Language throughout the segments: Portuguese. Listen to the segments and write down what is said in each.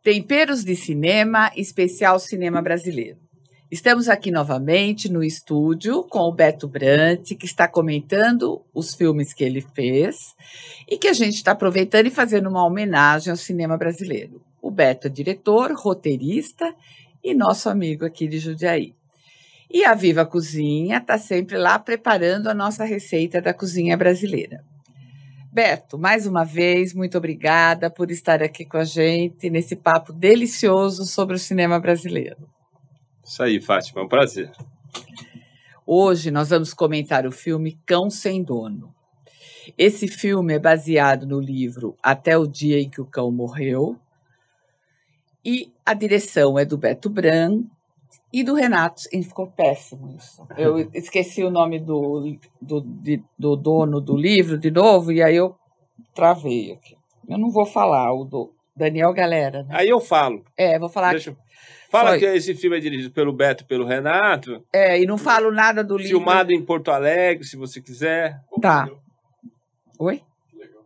Temperos de Cinema, especial Cinema Brasileiro. Estamos aqui novamente no estúdio com o Beto Brant, que está comentando os filmes que ele fez e que a gente está aproveitando e fazendo uma homenagem ao cinema brasileiro. O Beto é diretor, roteirista e nosso amigo aqui de Jundiaí. E a Viva Cozinha está sempre lá preparando a nossa receita da cozinha brasileira. Beto, mais uma vez, muito obrigada por estar aqui com a gente nesse papo delicioso sobre o cinema brasileiro. Isso aí, Fátima, é um prazer. Hoje nós vamos comentar o filme Cão Sem Dono. Esse filme é baseado no livro Até o Dia em que o Cão Morreu, e a direção é do Beto Brant e do Renato. E ficou péssimo isso. Eu esqueci o nome do dono do livro de novo, e aí eu travei aqui. Eu não vou falar o do Daniel Galera, né? Aí eu falo. Vou falar. Fala que esse filme é dirigido pelo Beto e pelo Renato. E não falo nada do livro. Filmado em Porto Alegre, se você quiser. Tá. Oi? Que legal.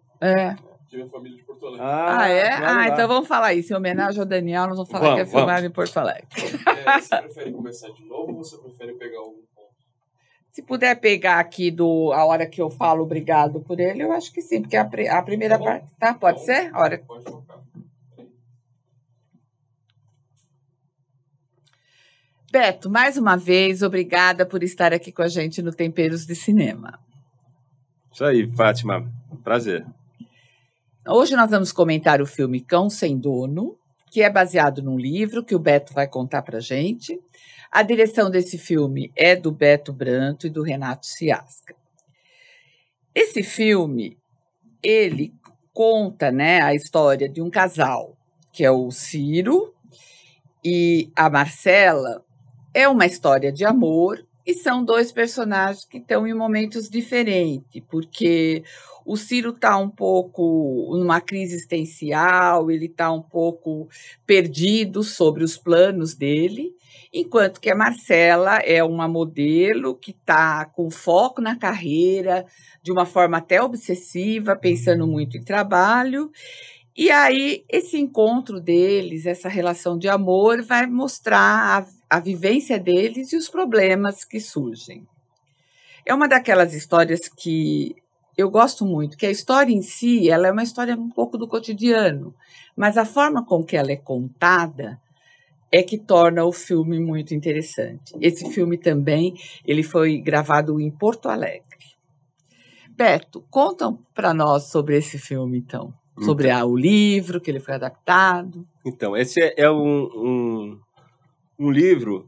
Tive a família de Porto Alegre. Então vamos falar isso. Em homenagem ao Daniel, nós vamos falar que é filmado em Porto Alegre. Você prefere começar de novo ou você prefere pegar algum ponto? Se puder pegar aqui a hora que eu falo obrigado por ele, eu acho que sim, porque a primeira parte... Tá, pode ser? Pode focar. Beto, mais uma vez, obrigada por estar aqui com a gente no Temperos de Cinema. Isso aí, Fátima. Prazer. Hoje nós vamos comentar o filme Cão Sem Dono, que é baseado num livro que o Beto vai contar pra gente. A direção desse filme é do Beto Brant e do Renato Ciasca. Esse filme, ele conta, né, a história de um casal, que é o Ciro e a Marcela. É uma história de amor e são dois personagens que estão em momentos diferentes, porque o Ciro está um pouco numa crise existencial, ele está um pouco perdido sobre os planos dele, enquanto que a Marcela é uma modelo que está com foco na carreira, de uma forma até obsessiva, pensando muito em trabalho. E aí, esse encontro deles, essa relação de amor, vai mostrar a vivência deles e os problemas que surgem. É uma daquelas histórias que eu gosto muito, que a história em si, ela é uma história um pouco do cotidiano, mas a forma com que ela é contada é que torna o filme muito interessante. Esse filme também, ele foi gravado em Porto Alegre. Beto, conta para nós sobre esse filme, então. Sobre o livro, que ele foi adaptado. Então, esse é um livro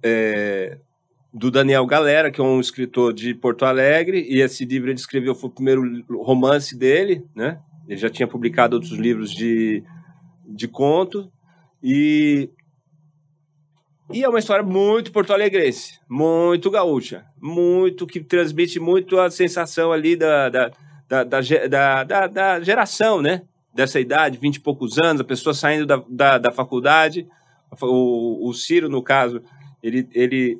do Daniel Galera, que é um escritor de Porto Alegre, e esse livro ele escreveu, foi o primeiro romance dele, né? Ele já tinha publicado outros livros de conto, e é uma história muito porto-alegrense, muito gaúcha, muito que transmite muito a sensação ali da geração, né? Dessa idade, 20 e poucos anos, a pessoa saindo da faculdade. O Ciro, no caso, ele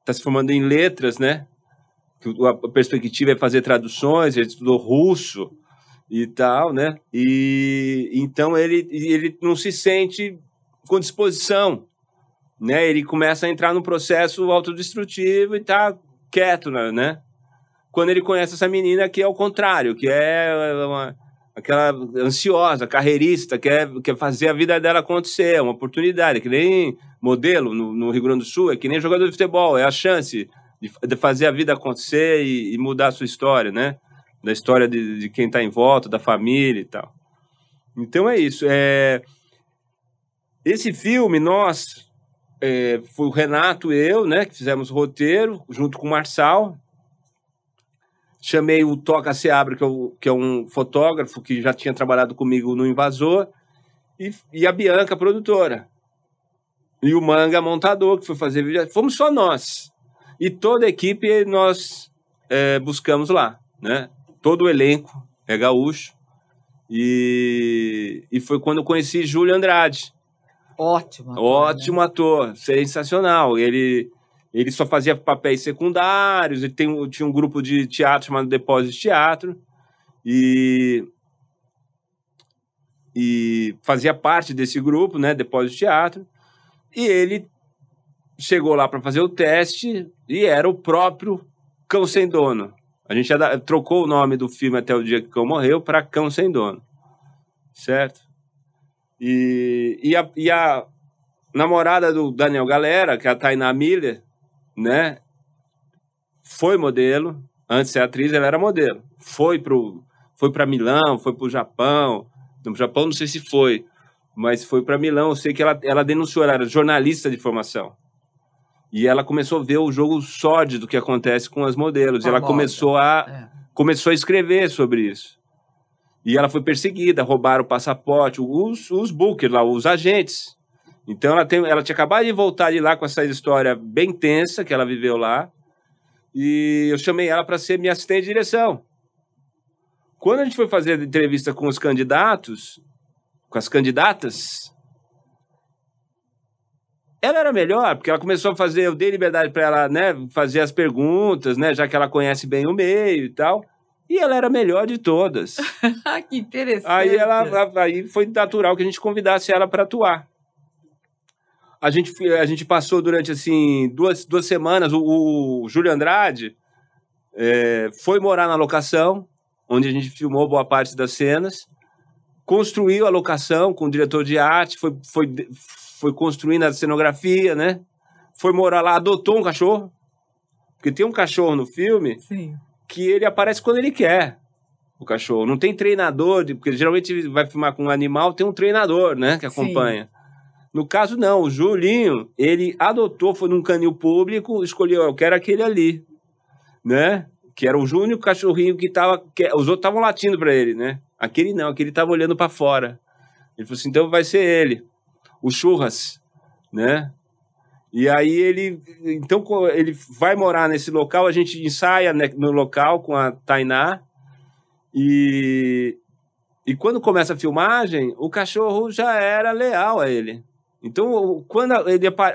está se formando em letras, né? A perspectiva é fazer traduções, ele estudou russo e tal, né? E então ele não se sente com disposição, né? Ele começa a entrar num processo autodestrutivo e tá quieto, né? Quando ele conhece essa menina que é o contrário, que é aquela ansiosa, carreirista, quer fazer a vida dela acontecer, é uma oportunidade, que nem modelo no Rio Grande do Sul, é que nem jogador de futebol, é a chance de fazer a vida acontecer e mudar a sua história, né? Da história de quem está em volta, da família e tal. Então é isso. Esse filme, foi o Renato e eu, né, que fizemos o roteiro, junto com o Marçal. Chamei o Toca Seabra, que é um fotógrafo que já tinha trabalhado comigo no Invasor, e a Bianca, produtora. E o Manga, montador, que foi fazer vídeo. Fomos só nós. E toda a equipe nós buscamos lá, né? Todo o elenco é gaúcho. E foi quando eu conheci Júlio Andrade. Ótimo ator. Ótimo ator, sensacional. Ele só fazia papéis secundários, ele tinha um grupo de teatro chamado Depósito Teatro, e e fazia parte desse grupo, né, Depósito Teatro, e ele chegou lá para fazer o teste e era o próprio Cão Sem Dono. A gente trocou o nome do filme Até o Dia que o Cão Morreu para Cão Sem Dono, certo? E a namorada do Daniel Galera, que é a Tainá Miller, né, foi modelo. Antes de ser atriz, ela era modelo. Foi para Milão, foi para o Japão. No Japão não sei se foi, mas foi para Milão. Eu sei que ela denunciou, ela era jornalista de formação. E ela começou a ver o jogo sórdido que acontece com as modelos. E ela começou a escrever sobre isso. E ela foi perseguida, roubaram o passaporte, os bookers lá, os agentes. Então ela tinha acabado de voltar de lá com essa história bem tensa que ela viveu lá. E eu chamei ela para ser minha assistente de direção. Quando a gente foi fazer a entrevista com os candidatos, com as candidatas, ela era melhor, porque ela começou a fazer, eu dei liberdade para ela, né, fazer as perguntas, né, já que ela conhece bem o meio e tal, e ela era a melhor de todas. Que interessante. Aí foi natural que a gente convidasse ela para atuar. A gente passou durante, assim, duas semanas, o Júlio Andrade foi morar na locação, onde a gente filmou boa parte das cenas, construiu a locação com o diretor de arte, foi construindo a cenografia, né? Foi morar lá, adotou um cachorro, porque tem um cachorro no filme. Sim. Que ele aparece quando ele quer, o cachorro. Não tem treinador, porque geralmente vai filmar com um animal, tem um treinador, né, que acompanha. Sim. No caso, não. O Julinho, ele adotou, foi num canil público, escolheu, eu quero aquele ali, né? Que era o único cachorrinho que tava... os outros estavam latindo para ele, né? Aquele não, aquele tava olhando para fora. Ele falou assim, então vai ser ele. O Churras, né? E aí ele vai morar nesse local, a gente ensaia, né, no local com a Tainá, e quando começa a filmagem, o cachorro já era leal a ele. Então, quando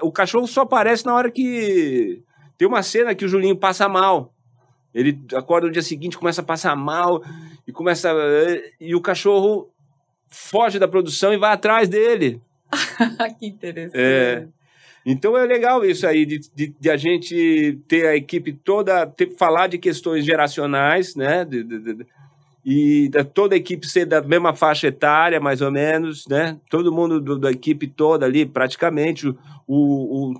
o cachorro só aparece na hora que... Tem uma cena que o Julinho passa mal. Ele acorda no dia seguinte, começa a passar mal, e o cachorro foge da produção e vai atrás dele. Que interessante. Então é legal isso aí, de a gente ter a equipe toda, falar de questões geracionais, né? E toda a equipe ser da mesma faixa etária, mais ou menos, né? Todo mundo da equipe toda ali, praticamente.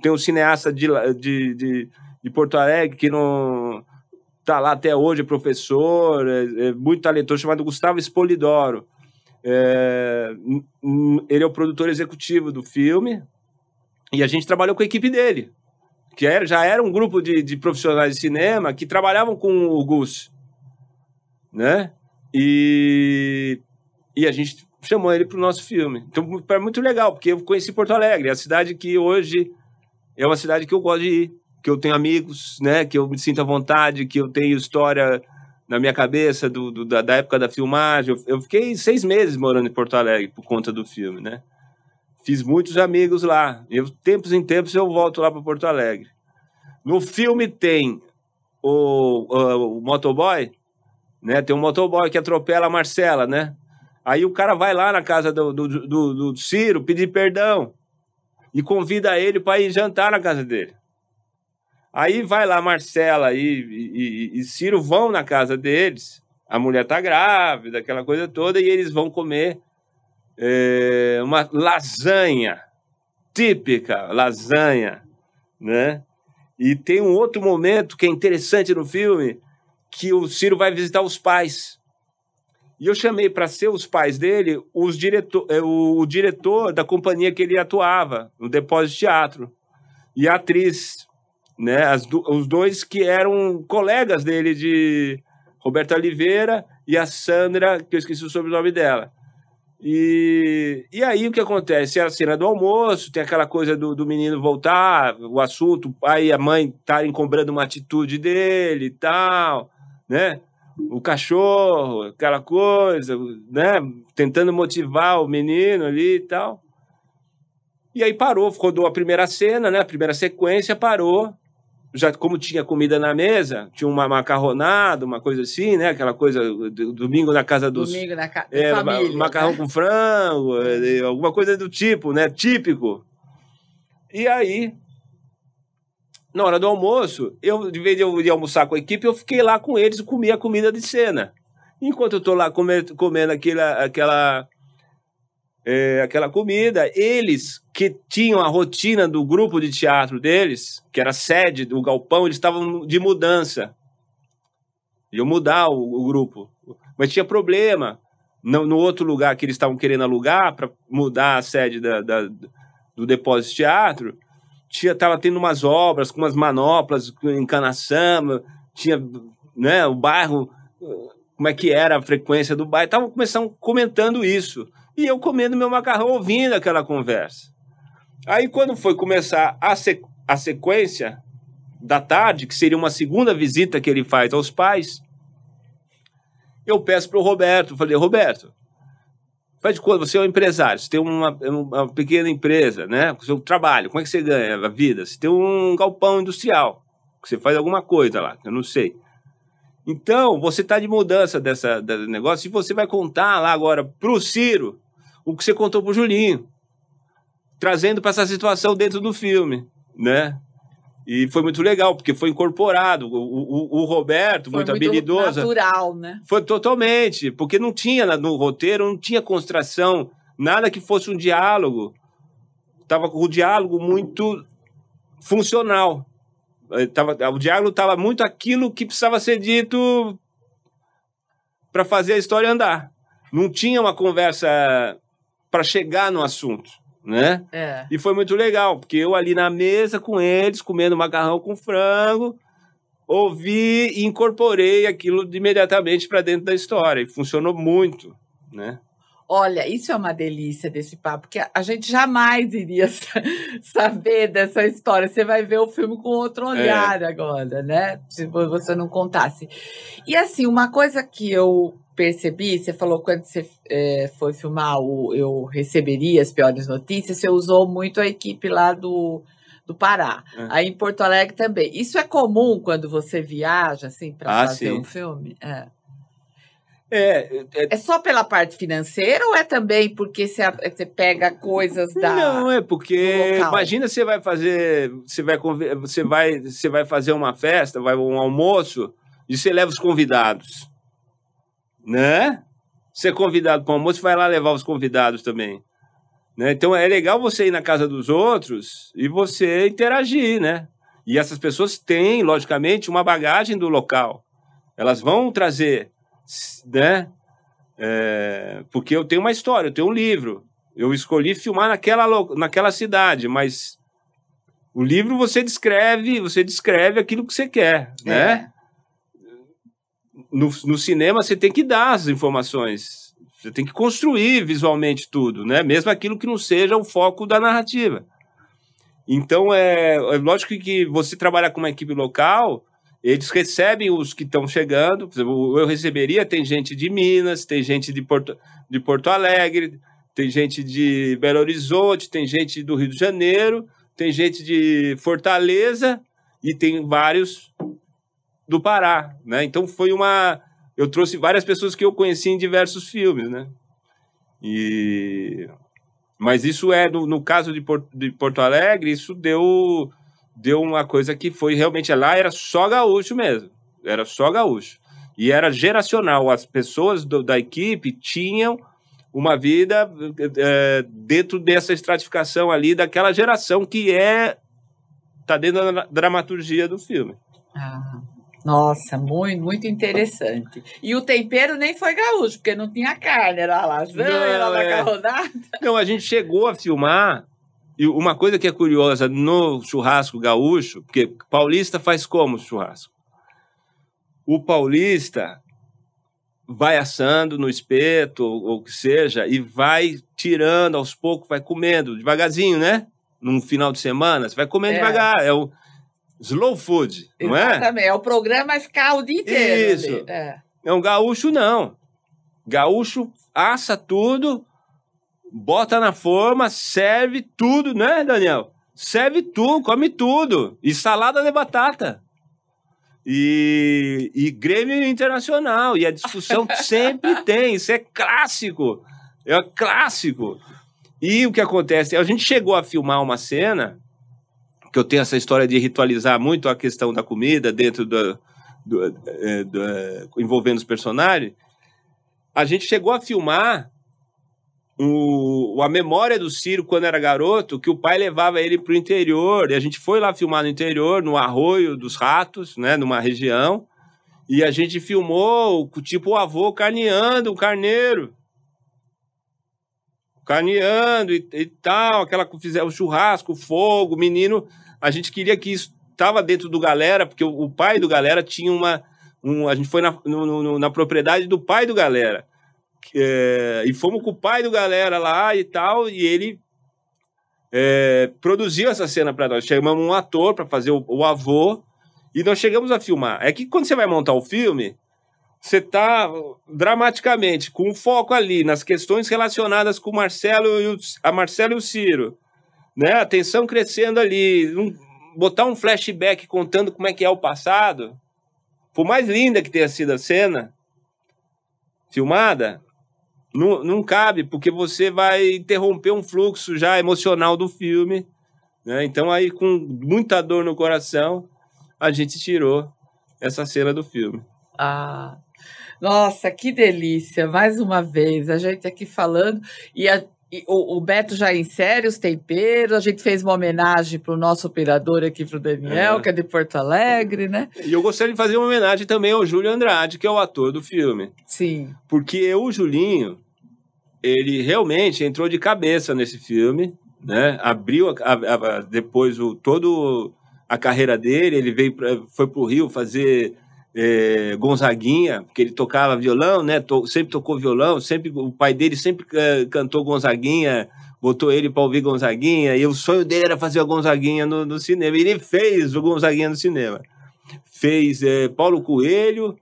Tem um cineasta de Porto Alegre que não está lá até hoje, é professor, é muito talentoso, chamado Gustavo Espolidoro. Ele é o produtor executivo do filme. E a gente trabalhou com a equipe dele, que já era um grupo de profissionais de cinema que trabalhavam com o Gus, né? E a gente chamou ele para o nosso filme. Então, é muito legal, porque eu conheci Porto Alegre, a cidade que hoje é uma cidade que eu gosto de ir, que eu tenho amigos, né? Que eu me sinto à vontade, que eu tenho história na minha cabeça da época da filmagem. Eu fiquei 6 meses morando em Porto Alegre por conta do filme, né? Fiz muitos amigos lá. Tempos em tempos eu volto lá para Porto Alegre. No filme tem o motoboy, né? Tem um motoboy que atropela a Marcela, né? Aí o cara vai lá na casa do Ciro pedir perdão e convida ele para ir jantar na casa dele. Aí vai lá Marcela e Ciro vão na casa deles. A mulher tá grávida, aquela coisa toda, e eles vão comer uma lasanha, típica lasanha, né? E tem um outro momento que é interessante no filme, que o Ciro vai visitar os pais. E eu chamei para ser os pais dele o diretor da companhia que ele atuava, no Depósito Teatro, e a atriz, né? Os dois que eram colegas dele, de Roberta Oliveira e a Sandra, que eu esqueci o sobrenome dela. E aí o que acontece? É a cena do almoço, tem aquela coisa do menino voltar, o assunto, o pai e a mãe estarem cobrando uma atitude dele e tal, né? O cachorro, aquela coisa, né? Tentando motivar o menino ali e tal. E aí parou, rodou a primeira cena, né? A primeira sequência parou. já como tinha comida na mesa, tinha uma macarronada, uma coisa assim, né? Aquela coisa, domingo na casa dos... Domingo na casa da família, macarrão, né? com frango, alguma coisa do tipo, né? Típico. E aí, na hora do almoço, de vez de eu ir almoçar com a equipe, eu fiquei lá com eles e comia a comida de cena. Enquanto eu tô lá comendo aquela comida, eles que tinham a rotina do grupo de teatro deles, que era a sede do galpão, eles estavam de mudança. Iam mudar o grupo. Mas tinha problema no outro lugar que eles estavam querendo alugar para mudar a sede do depósito de teatro. Estava tendo umas obras com umas manoplas, com encanação, tinha, né, o bairro, como é que era a frequência do bairro. Estavam comentando isso. E eu comendo meu macarrão, ouvindo aquela conversa. Aí, quando foi começar a sequência da tarde, que seria uma segunda visita que ele faz aos pais, eu peço para o Roberto, falei, Roberto, faz de conta, você é um empresário, você tem uma pequena empresa, né? O seu trabalho, como é que você ganha a vida? Você tem um galpão industrial, que você faz alguma coisa lá, eu não sei. Então, você está de mudança desse negócio e você vai contar lá agora para o Ciro o que você contou para o Julinho, trazendo para essa situação dentro do filme, né? E foi muito legal, porque foi incorporado. O Roberto, muito habilidoso. Foi natural, né? Foi totalmente, porque não tinha no roteiro, não tinha construção, nada que fosse um diálogo. Tava com o diálogo muito funcional. O diálogo estava muito aquilo que precisava ser dito para fazer a história andar. Não tinha uma conversa para chegar no assunto, né? É. E foi muito legal, porque eu ali na mesa com eles, comendo macarrão com frango, ouvi e incorporei aquilo imediatamente para dentro da história. E funcionou muito, né? Olha, isso é uma delícia desse papo, porque a gente jamais iria saber dessa história. Você vai ver o filme com outro olhar agora, né? Se você não contasse. E assim, uma coisa que eu percebi, você falou quando você foi filmar Eu Receberia as Piores Notícias, você usou muito a equipe lá do Pará. Aí em Porto Alegre também. Isso é comum quando você viaja, assim, para fazer um filme? É só pela parte financeira ou é também porque você pega coisas da... Não, é porque imagina você vai fazer, você vai fazer uma festa, um almoço e você leva os convidados, né? Você é convidado para o almoço, vai lá levar os convidados também, né? Então é legal você ir na casa dos outros e você interagir, né? E essas pessoas têm, logicamente, uma bagagem do local. Elas vão trazer, né? Porque eu tenho uma história, eu tenho um livro. Eu escolhi filmar naquela cidade, mas o livro você descreve aquilo que você quer, né? No cinema você tem que dar as informações, você tem que construir visualmente tudo, né? Mesmo aquilo que não seja o foco da narrativa. Então é lógico que você trabalhar com uma equipe local, eles recebem os que estão chegando. Por exemplo, Eu Receberia, tem gente de Minas, tem gente de Porto Alegre, tem gente de Belo Horizonte, tem gente do Rio de Janeiro, tem gente de Fortaleza e tem vários do Pará, né? Então eu trouxe várias pessoas que eu conheci em diversos filmes, né? Mas isso no caso de Porto Alegre, isso deu uma coisa que foi realmente lá, era só gaúcho mesmo, era só gaúcho. E era geracional, as pessoas da equipe tinham uma vida dentro dessa estratificação ali, daquela geração que tá dentro da dramaturgia do filme. Nossa, muito, muito interessante. E o tempero nem foi gaúcho, porque não tinha carne, era lasanha, era macarronada. Não, a gente chegou a filmar, e uma coisa que é curiosa no churrasco gaúcho, porque paulista faz como churrasco? O paulista vai assando no espeto, ou o que seja, e vai tirando aos poucos, vai comendo devagarzinho, né? Num final de semana, você vai comendo devagar, é o slow food, não é? Exatamente, o programa vai ficar o dia inteiro. Isso. É um gaúcho, não. Gaúcho assa tudo, bota na forma, serve tudo, né, Daniel? Serve tudo, come tudo. E salada de batata. E Grêmio Internacional. E a discussão sempre tem. Isso é clássico. É clássico. E o que acontece? A gente chegou a filmar uma cena, que eu tenho essa história de ritualizar muito a questão da comida dentro envolvendo os personagens. A gente chegou a filmar a memória do Ciro quando era garoto, que o pai levava ele para o interior, e a gente foi lá filmar no interior, no Arroio dos Ratos, né, numa região, e a gente filmou tipo o avô carneando o carneiro, e tal, fizeram o churrasco, o fogo, o menino. A gente queria que isso estava dentro do Galera, porque o pai do Galera tinha a gente foi na propriedade do pai do Galera. E fomos com o pai do Galera lá e tal, e ele produziu essa cena para nós. Chamamos um ator para fazer o avô, e nós chegamos a filmar. É que quando você vai montar o filme, você está dramaticamente com foco ali nas questões relacionadas com a Marcelo e o Ciro, né? A tensão crescendo ali, botar um flashback contando como é que é o passado, por mais linda que tenha sido a cena filmada, não cabe, porque você vai interromper um fluxo já emocional do filme, né? Então aí, com muita dor no coração, a gente tirou essa cena do filme. Nossa, que delícia! Mais uma vez, a gente aqui falando, e o Beto já insere os temperos, a gente fez uma homenagem para o nosso operador aqui, para o Daniel, que é de Porto Alegre, né? E eu gostaria de fazer uma homenagem também ao Júlio Andrade, que é o ator do filme. Sim. Porque o Julinho, ele realmente entrou de cabeça nesse filme, né? Abriu depois toda a carreira dele, ele foi para o Rio fazer Gonzaguinha, porque ele tocava violão, né? Sempre tocou violão, o pai dele sempre cantou Gonzaguinha, botou ele para ouvir Gonzaguinha, e o sonho dele era fazer a Gonzaguinha no cinema. E ele fez o Gonzaguinha no cinema. Fez Paulo Coelho,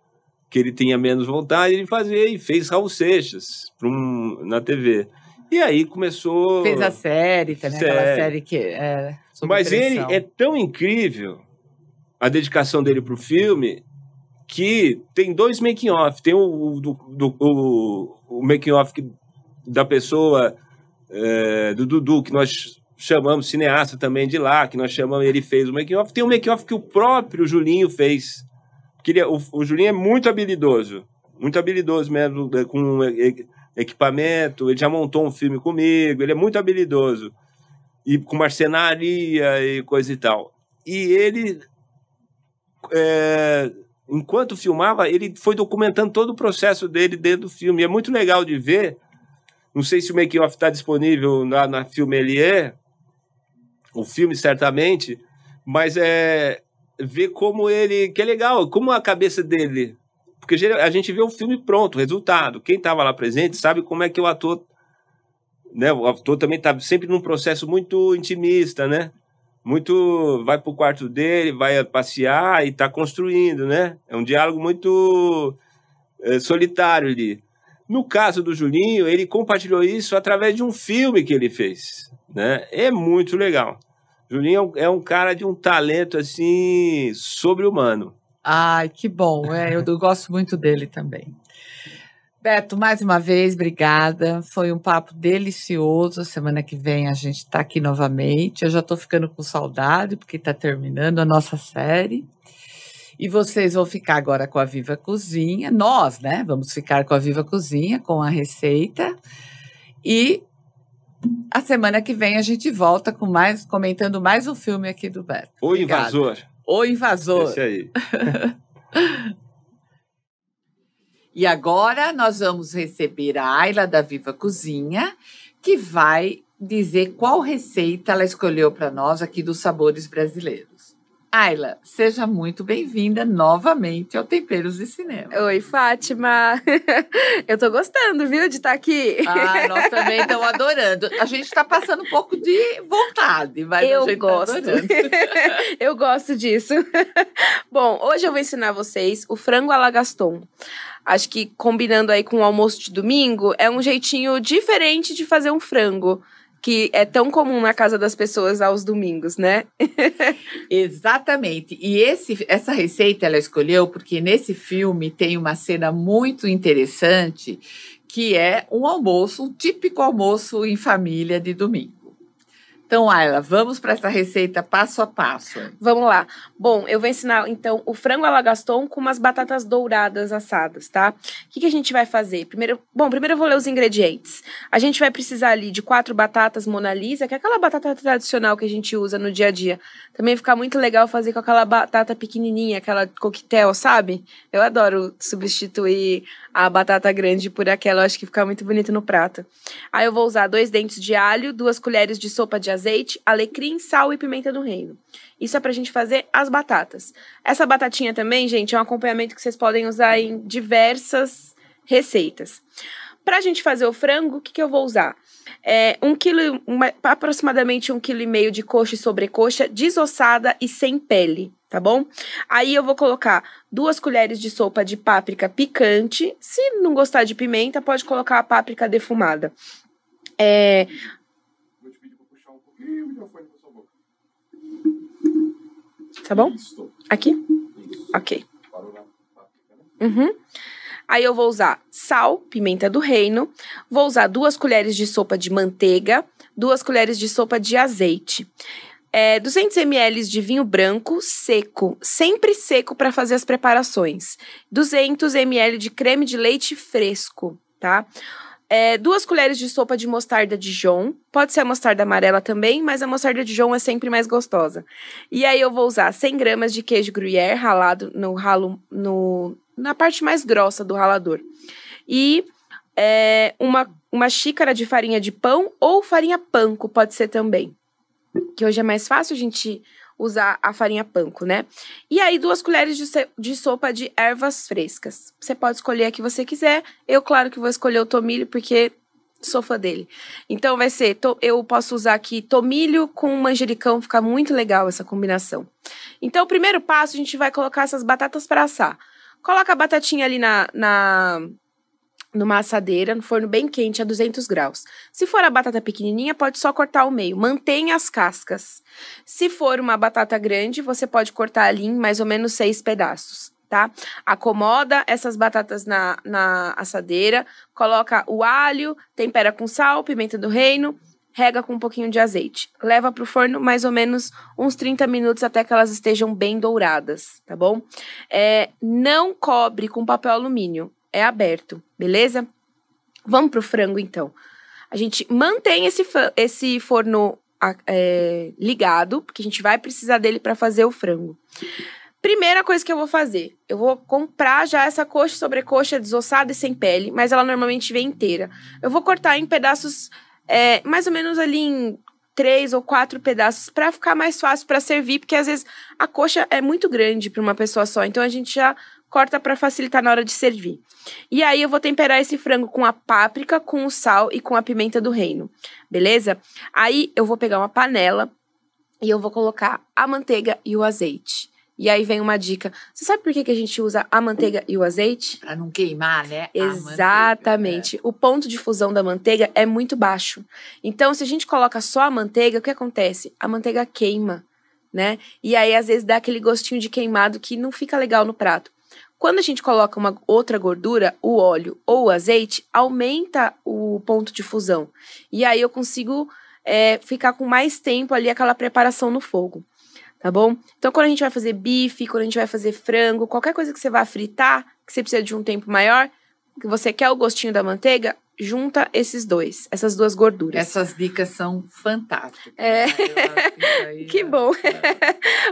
que ele tinha menos vontade de fazer, e fez Raul Seixas na TV. E aí começou... Fez a série também, aquela série que Mas ele é tão incrível, a dedicação dele pro filme, que tem 2 making-off. Tem o making-off da pessoa, do Dudu, que nós chamamos, cineasta também de lá, que nós chamamos, ele fez o making-off. Tem um making-off que o próprio Julinho fez. Porque o Julinho é muito habilidoso mesmo, com equipamento. Ele já montou um filme comigo, ele é muito habilidoso. E com marcenaria e coisa e tal. E ele... enquanto filmava, ele foi documentando todo o processo dele dentro do filme. E é muito legal de ver. Não sei se o making-off está disponível na Filme LE, o filme certamente, mas ver como ele... Que é legal, como a cabeça dele... Porque a gente vê o filme pronto, o resultado. Quem estava lá presente sabe como é que o ator... Né, o ator também está sempre num processo muito intimista, né? Vai pro quarto dele, vai passear e tá construindo, né? É um diálogo muito solitário ali. No caso do Julinho, ele compartilhou isso através de um filme que ele fez, né? É muito legal. Julinho é um cara de um talento, assim, sobre-humano. Ai, que bom. Eu gosto muito dele também. Beto, mais uma vez, obrigada. Foi um papo delicioso. Semana que vem a gente está aqui novamente. Eu já estou ficando com saudade, porque está terminando a nossa série. E vocês vão ficar agora com a Viva Cozinha. Nós, né? Vamos ficar com a Viva Cozinha, com a receita. E a semana que vem a gente volta comentando mais um filme aqui do Beto. O Invasor. O Invasor. Esse aí. E agora nós vamos receber a Ayla da Viva Cozinha, que vai dizer qual receita ela escolheu para nós aqui dos Sabores Brasileiros. Ayla, seja muito bem-vinda novamente ao Temperos de Cinema. Oi, Fátima. Eu tô gostando, viu, de estar aqui. Nós também estamos adorando. A gente está passando um pouco de vontade, mas a gente gosto. Tá adorando. Eu gosto disso. Bom, hoje eu vou ensinar vocês o frango à la Gaston. Acho que combinando aí com o almoço de domingo, é um jeitinho diferente de fazer um frango, que é tão comum na casa das pessoas aos domingos, né? Exatamente. E essa receita ela escolheu porque nesse filme tem uma cena muito interessante que é um almoço, um típico almoço em família de domingo. Então, Ayla, vamos para essa receita passo a passo. Vamos lá. Bom, eu vou ensinar, então, o frango à la Gaston com umas batatas douradas assadas, tá? O que a gente vai fazer? Primeiro eu vou ler os ingredientes. A gente vai precisar ali de 4 batatas Mona Lisa, que é aquela batata tradicional que a gente usa no dia a dia. Também fica muito legal fazer com aquela batata pequenininha, aquela coquetel, sabe? Eu adoro substituir a batata grande por aquela, eu acho que fica muito bonito no prato. Aí eu vou usar 2 dentes de alho, 2 colheres de sopa de azeite, alecrim, sal e pimenta do reino. Isso é pra gente fazer as batatas. Essa batatinha também, gente, é um acompanhamento que vocês podem usar em diversas receitas. Pra gente fazer o frango, o que eu vou usar? Aproximadamente 1,5 kg de coxa e sobrecoxa, desossada e sem pele, tá bom? Aí eu vou colocar 2 colheres de sopa de páprica picante. Se não gostar de pimenta, pode colocar a páprica defumada. Vou te pedir pra puxar um pouquinho o microfone pra sua boca. Tá bom? Isso. Aqui? Isso. Ok. Parou na páprica, né? Uhum. Aí eu vou usar sal, pimenta do reino, vou usar 2 colheres de sopa de manteiga, 2 colheres de sopa de azeite, 200 ml de vinho branco seco, sempre seco para fazer as preparações, 200 ml de creme de leite fresco, tá? 2 colheres de sopa de mostarda Dijon, pode ser a mostarda amarela também, mas a mostarda Dijon é sempre mais gostosa. E aí eu vou usar 100 gramas de queijo gruyère ralado na parte mais grossa do ralador. E uma xícara de farinha de pão ou farinha panko, pode ser também. Que hoje é mais fácil a gente usar a farinha panko, né? E aí 2 colheres de sopa de ervas frescas. Você pode escolher a que você quiser. Eu, claro que vou escolher o tomilho, porque sou fã dele. Então vai ser, eu posso usar aqui tomilho com manjericão, fica muito legal essa combinação. Então o primeiro passo, a gente vai colocar essas batatas para assar. Coloca a batatinha ali numa assadeira, no forno bem quente, a 200 graus. Se for a batata pequenininha, pode só cortar ao meio. Mantenha as cascas. Se for uma batata grande, você pode cortar ali em mais ou menos 6 pedaços, tá? Acomoda essas batatas na assadeira, coloca o alho, tempera com sal, pimenta do reino, rega com um pouquinho de azeite. Leva pro forno mais ou menos uns 30 minutos até que elas estejam bem douradas, tá bom? Não cobre com papel alumínio, é aberto, beleza? Vamos pro frango, então. A gente mantém esse forno ligado, porque a gente vai precisar dele para fazer o frango. Primeira coisa que eu vou fazer, eu vou comprar já essa coxa e sobrecoxa desossada e sem pele, mas ela normalmente vem inteira. Eu vou cortar em pedaços mais ou menos ali em 3 ou 4 pedaços para ficar mais fácil para servir, porque às vezes a coxa é muito grande para uma pessoa só, então a gente já corta para facilitar na hora de servir. E aí eu vou temperar esse frango com a páprica, com o sal e com a pimenta do reino, beleza? Aí eu vou pegar uma panela e eu vou colocar a manteiga e o azeite. E aí vem uma dica. Você sabe por que a gente usa a manteiga e o azeite? Para não queimar, né? Exatamente. O ponto de fusão da manteiga é muito baixo. Então, se a gente coloca só a manteiga, o que acontece? A manteiga queima, né? E aí, às vezes, dá aquele gostinho de queimado que não fica legal no prato. Quando a gente coloca uma outra gordura, o óleo ou o azeite, aumenta o ponto de fusão. E aí eu consigo ficar com mais tempo ali aquela preparação no fogo. Tá bom? Então, quando a gente vai fazer bife, quando a gente vai fazer frango, qualquer coisa que você vá fritar, que você precisa de um tempo maior, que você quer o gostinho da manteiga, junta essas 2 gorduras. Essas dicas são fantásticas. Que bom.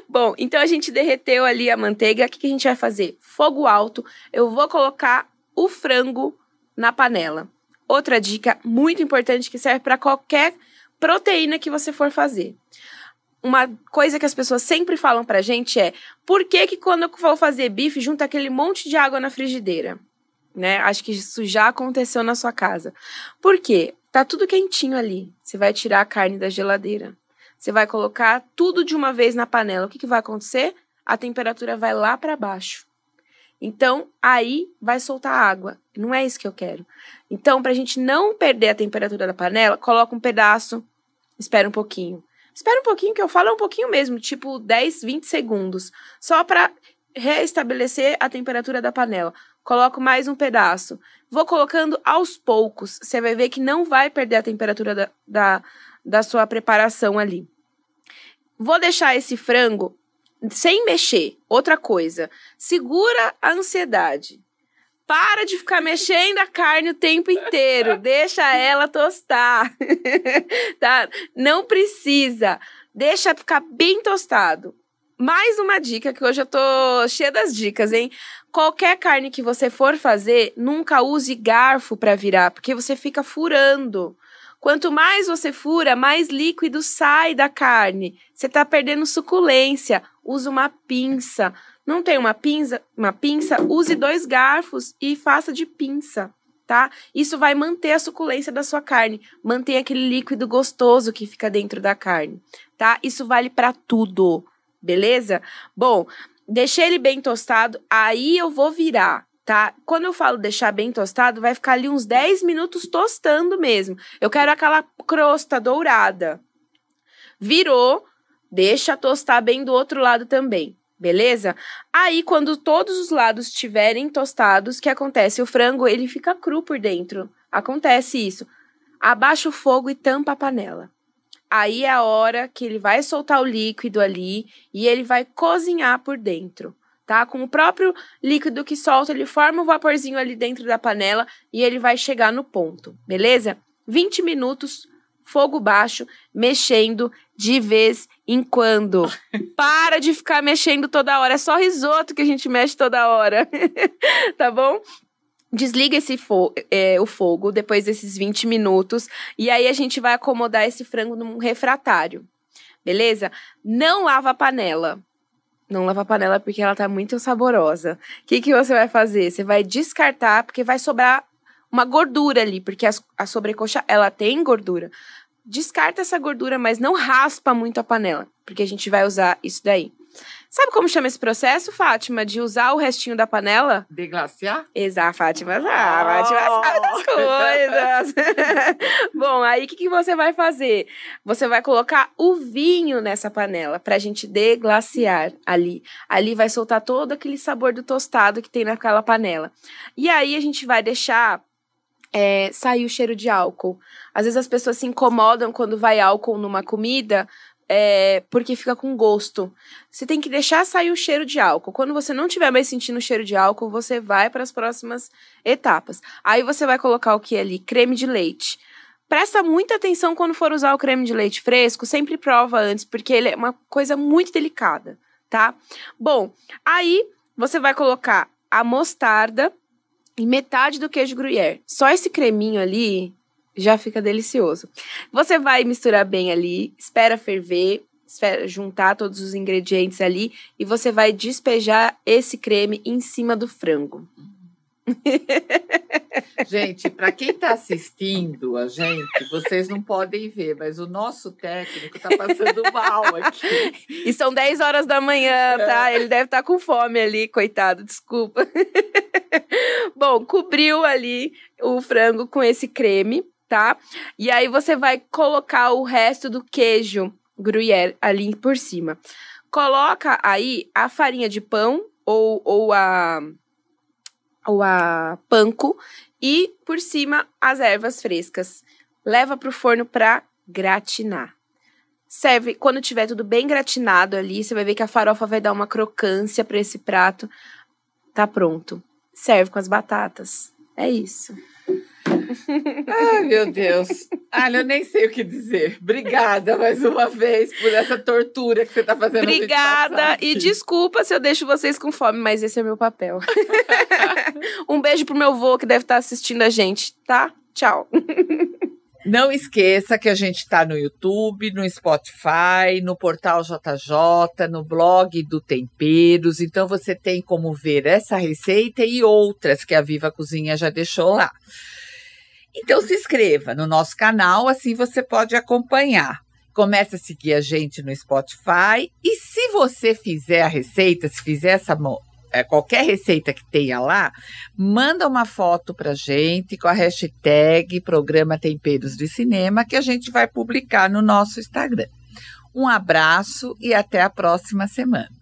Bom, então a gente derreteu ali a manteiga. O que a gente vai fazer? Fogo alto. Eu vou colocar o frango na panela. Outra dica muito importante que serve para qualquer proteína que você for fazer. Uma coisa que as pessoas sempre falam pra gente é: por que quando eu vou fazer bife, junta aquele monte de água na frigideira? Né? Acho que isso já aconteceu na sua casa. Por quê? Tá tudo quentinho ali. Você vai tirar a carne da geladeira. Você vai colocar tudo de uma vez na panela. O que vai acontecer? A temperatura vai lá pra baixo. Então, aí vai soltar água. Não é isso que eu quero. Então, pra gente não perder a temperatura da panela, coloca um pedaço Espera um pouquinho. Espera um pouquinho, que eu falo um pouquinho mesmo, tipo 10, 20 segundos. Só para reestabelecer a temperatura da panela. Coloco mais um pedaço. Vou colocando aos poucos. Você vai ver que não vai perder a temperatura da sua preparação ali. Vou deixar esse frango sem mexer. Outra coisa, segura a ansiedade. Para de ficar mexendo a carne o tempo inteiro. Deixa ela tostar. Tá? Não precisa. Deixa ficar bem tostado. Mais uma dica, que hoje eu tô cheia das dicas, hein? Qualquer carne que você for fazer, nunca use garfo para virar, porque você fica furando. Quanto mais você fura, mais líquido sai da carne. Você tá perdendo suculência. Usa uma pinça. Não tem uma pinça? Use 2 garfos e faça de pinça, tá? Isso vai manter a suculência da sua carne. Mantém aquele líquido gostoso que fica dentro da carne, tá? Isso vale para tudo, beleza? Bom, deixei ele bem tostado, aí eu vou virar, tá? Quando eu falo deixar bem tostado, vai ficar ali uns 10 minutos tostando mesmo. Eu quero aquela crosta dourada. Virou, deixa tostar bem do outro lado também. Beleza? Aí, quando todos os lados estiverem tostados, o que acontece? O frango, ele fica cru por dentro. Acontece isso. Abaixa o fogo e tampa a panela. Aí é a hora que ele vai soltar o líquido ali e ele vai cozinhar por dentro, tá? Com o próprio líquido que solta, ele forma um vaporzinho ali dentro da panela e ele vai chegar no ponto, beleza? 20 minutos, fogo baixo, mexendo de vez em quando. Para de ficar mexendo toda hora. É só risoto que a gente mexe toda hora. Tá bom? Desliga o fogo depois desses 20 minutos. E aí a gente vai acomodar esse frango num refratário. Beleza? Não lava a panela. Não lava a panela porque ela tá muito saborosa. O que você vai fazer? Você vai descartar porque vai sobrar uma gordura ali. Porque a sobrecoxa, ela tem gordura. Descarta essa gordura, mas não raspa muito a panela, porque a gente vai usar isso daí. Sabe como chama esse processo, Fátima, de usar o restinho da panela? Deglaciar? Exato, Fátima. Fátima sabe das coisas. Bom, aí o que você vai fazer? Você vai colocar o vinho nessa panela pra gente deglaciar ali. Ali vai soltar todo aquele sabor do tostado que tem naquela panela. E aí a gente vai deixar sair o cheiro de álcool. Às vezes as pessoas se incomodam quando vai álcool numa comida, porque fica com gosto. Você tem que deixar sair o cheiro de álcool. Quando você não estiver mais sentindo o cheiro de álcool, você vai para as próximas etapas. Aí você vai colocar o que ali? Creme de leite. Presta muita atenção quando for usar o creme de leite fresco, sempre prova antes, porque ele é uma coisa muito delicada, tá? Bom, aí você vai colocar a mostarda e metade do queijo gruyère. Só esse creminho ali já fica delicioso. Você vai misturar bem ali, espera ferver, espera juntar todos os ingredientes ali e você vai despejar esse creme em cima do frango. Gente, para quem está assistindo a gente, vocês não podem ver, mas o nosso técnico está passando mal aqui. E são 10 horas da manhã, tá? Ele deve estar com fome ali, coitado, desculpa. Bom, cobriu ali o frango com esse creme, tá? E aí você vai colocar o resto do queijo gruyère ali por cima. Coloca aí a farinha de pão ou a panko e por cima as ervas frescas. Leva pro forno para gratinar. Serve quando tiver tudo bem gratinado ali, você vai ver que a farofa vai dar uma crocância para esse prato. Tá pronto. Serve com as batatas. É isso. Ai, meu Deus. Olha, eu nem sei o que dizer. Obrigada mais uma vez por essa tortura que você tá fazendo. Obrigada e desculpa se eu deixo vocês com fome, mas esse é meu papel. Um beijo pro meu vô que deve estar assistindo a gente, tá? Tchau. Não esqueça que a gente está no YouTube, no Spotify, no Portal JJ, no blog do Temperos. Então, você tem como ver essa receita e outras que a Viva Cozinha já deixou lá. Então, se inscreva no nosso canal, assim você pode acompanhar. Comece a seguir a gente no Spotify. E se você fizer a receita, se fizer qualquer receita que tenha lá, manda uma foto pra gente com a hashtag Programa Temperos de Cinema, que a gente vai publicar no nosso Instagram. Um abraço e até a próxima semana.